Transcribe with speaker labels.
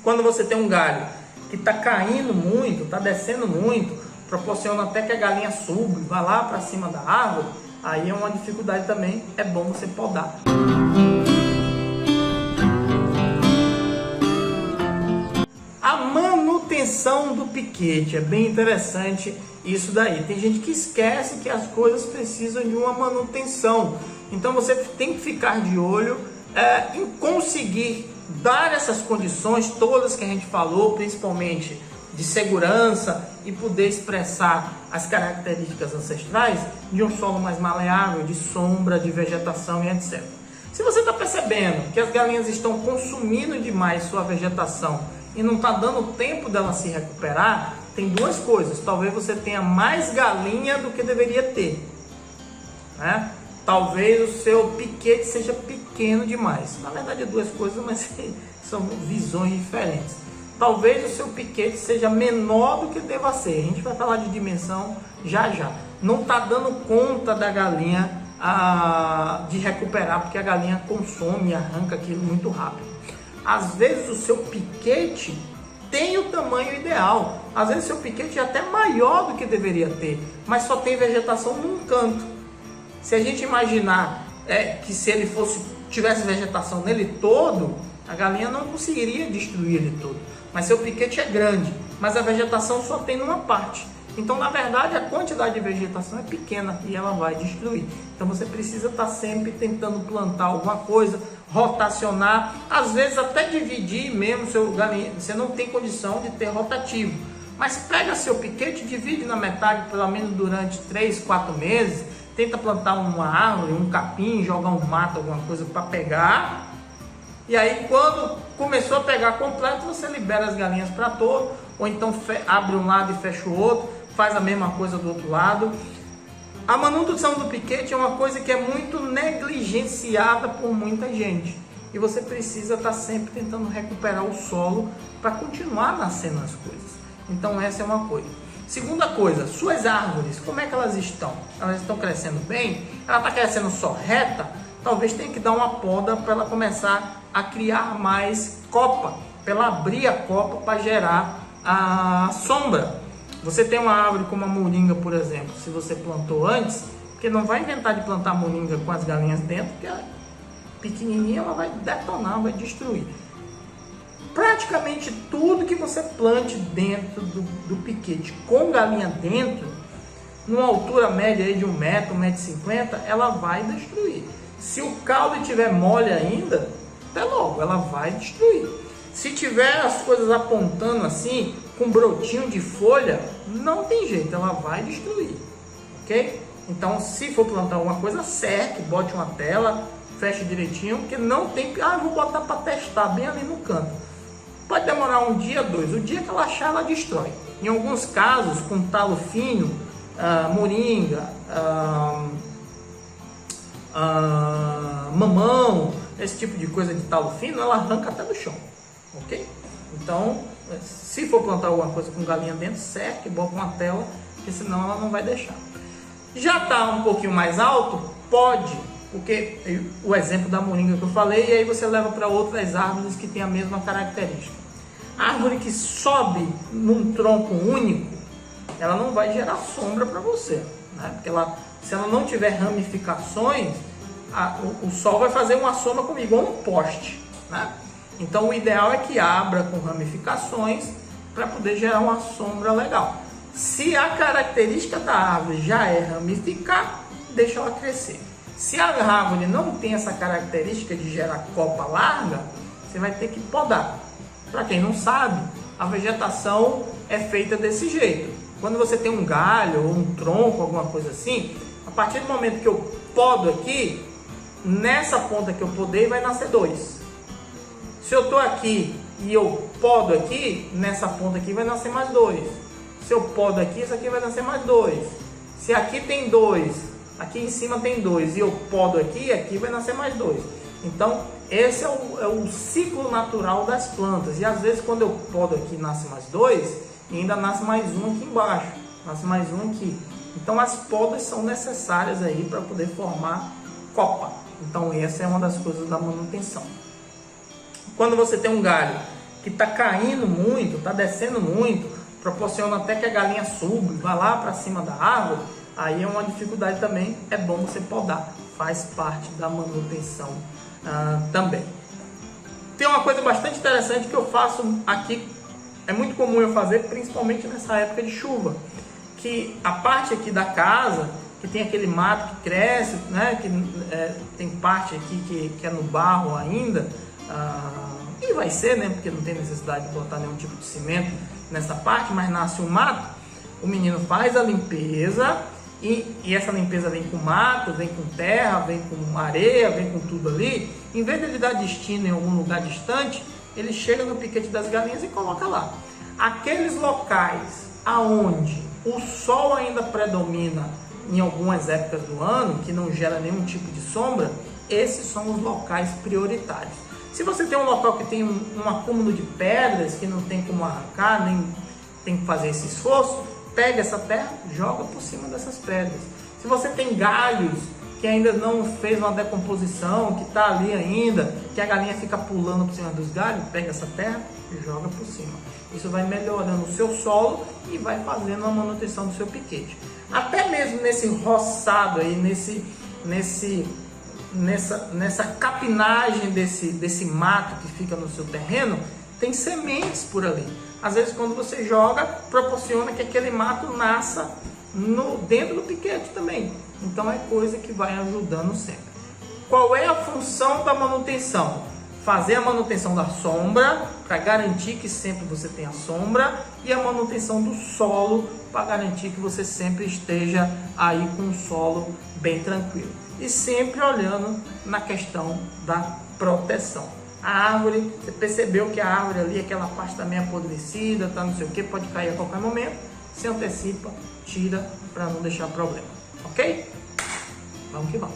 Speaker 1: Quando você tem um galho que está caindo muito, está descendo muito, proporciona até que a galinha suba, vá lá para cima da árvore, aí é uma dificuldade também, é bom você podar. A manutenção do piquete, é bem interessante isso daí. Tem gente que esquece que as coisas precisam de uma manutenção. Então você tem que ficar de olho em conseguir dar essas condições todas que a gente falou, principalmente de segurança e poder expressar as características ancestrais de um solo mais maleável, de sombra, de vegetação e etc. Se você está percebendo que as galinhas estão consumindo demais sua vegetação e não está dando tempo dela se recuperar, tem duas coisas. Talvez você tenha mais galinha do que deveria ter, né? Talvez o seu piquete seja pequeno demais. Na verdade é duas coisas, mas são visões diferentes. Talvez o seu piquete seja menor do que deva ser. A gente vai falar de dimensão já já. Não está dando conta da galinha de recuperar, porque a galinha consome e arranca aquilo muito rápido. Às vezes o seu piquete tem o tamanho ideal. Às vezes o seu piquete é até maior do que deveria ter, mas só tem vegetação num canto. Se a gente imaginar que se ele tivesse vegetação nele todo, a galinha não conseguiria destruir ele todo. Mas seu piquete é grande, mas a vegetação só tem numa parte. Então, na verdade, a quantidade de vegetação é pequena e ela vai destruir. Então, você precisa estar sempre tentando plantar alguma coisa, rotacionar, às vezes até dividir mesmo seu galinha. Você não tem condição de ter rotativo, mas pega seu piquete, divide na metade, pelo menos durante 3, 4 meses. Tenta plantar uma árvore, um capim, jogar um mato, alguma coisa para pegar. E aí quando começou a pegar completo, você libera as galinhas para todo. Ou então abre um lado e fecha o outro. Faz a mesma coisa do outro lado. A manutenção do piquete é uma coisa que é muito negligenciada por muita gente. E você precisa estar sempre tentando recuperar o solo para continuar nascendo as coisas. Então essa é uma coisa. Segunda coisa, suas árvores, como é que elas estão? Elas estão crescendo bem? Ela está crescendo só reta? Talvez tenha que dar uma poda para ela começar a criar mais copa, para ela abrir a copa para gerar a sombra. Você tem uma árvore como a moringa, por exemplo, se você plantou antes, porque não vai inventar de plantar moringa com as galinhas dentro, porque ela pequenininha, ela vai detonar, vai destruir. Praticamente tudo que você plante dentro do piquete com galinha dentro, numa altura média aí de 1 metro, 1,50 m, ela vai destruir. Se o caule estiver mole ainda, até logo, ela vai destruir. Se tiver as coisas apontando assim, com brotinho de folha, não tem jeito, ela vai destruir, ok? Então, se for plantar alguma coisa, cerque, bote uma tela, feche direitinho, porque não tem... eu vou botar para testar bem ali no canto. Pode demorar 1 dia, 2. O dia que ela achar, ela destrói. Em alguns casos, com talo fino, moringa, mamão, esse tipo de coisa de talo fino, ela arranca até do chão, ok? Então, se for plantar alguma coisa com galinha dentro, cerque, bota uma tela, porque senão ela não vai deixar. Já está um pouquinho mais alto? Pode, porque o exemplo da moringa que eu falei, e aí você leva para outras árvores que têm a mesma característica. A árvore que sobe num tronco único, ela não vai gerar sombra para você, né? Porque se ela não tiver ramificações, o sol vai fazer uma sombra como igual um poste, né? Então o ideal é que abra com ramificações para poder gerar uma sombra legal. Se a característica da árvore já é ramificar, deixa ela crescer. Se a árvore não tem essa característica de gerar copa larga, você vai ter que podar. Para quem não sabe, a vegetação é feita desse jeito. Quando você tem um galho ou um tronco, alguma coisa assim, a partir do momento que eu podo aqui, nessa ponta que eu podei vai nascer 2. Se eu estou aqui e eu podo aqui, nessa ponta aqui vai nascer mais 2. Se eu podo aqui, isso aqui vai nascer mais 2. Se aqui tem 2, aqui em cima tem 2 e eu podo aqui, aqui vai nascer mais 2. Então, esse é o ciclo natural das plantas. E às vezes quando eu podo aqui, nasce mais 2 e ainda nasce mais um aqui embaixo. Nasce mais um aqui. Então as podas são necessárias aí para poder formar copa. Então essa é uma das coisas da manutenção. Quando você tem um galho que está caindo muito, está descendo muito, proporciona até que a galinha suba, vá lá para cima da árvore, aí é uma dificuldade também, é bom você podar, faz parte da manutenção também. Tem uma coisa bastante interessante que eu faço aqui, é muito comum eu fazer, principalmente nessa época de chuva, que a parte aqui da casa, que tem aquele mato que cresce, né, que tem parte aqui que é no barro ainda, e vai ser, né, porque não tem necessidade de botar nenhum tipo de cimento nessa parte, mas nasce um mato, o menino faz a limpeza, e essa limpeza vem com mato, vem com terra, vem com areia, vem com tudo ali. Em vez de ele dar destino em algum lugar distante, ele chega no piquete das galinhas e coloca lá. Aqueles locais aonde o sol ainda predomina em algumas épocas do ano, que não gera nenhum tipo de sombra, esses são os locais prioritários. Se você tem um local que tem um acúmulo de pedras, que não tem como arrancar, nem tem que fazer esse esforço, pega essa terra, joga por cima dessas pedras. Se você tem galhos que ainda não fez uma decomposição, que está ali ainda, que a galinha fica pulando por cima dos galhos, pega essa terra e joga por cima. Isso vai melhorando o seu solo e vai fazendo a manutenção do seu piquete. Até mesmo nesse roçado aí, nessa capinagem desse mato que fica no seu terreno, tem sementes por ali. Às vezes quando você joga, proporciona que aquele mato nasça dentro do piquete também. Então é coisa que vai ajudando sempre. Qual é a função da manutenção? Fazer a manutenção da sombra, para garantir que sempre você tenha sombra, e a manutenção do solo, para garantir que você sempre esteja aí com o solo bem tranquilo. E sempre olhando na questão da proteção. A árvore, você percebeu que a árvore ali, aquela parte também apodrecida, tá, não sei o que, pode cair a qualquer momento, se antecipa, tira para não deixar problema, ok? Vamos que vamos.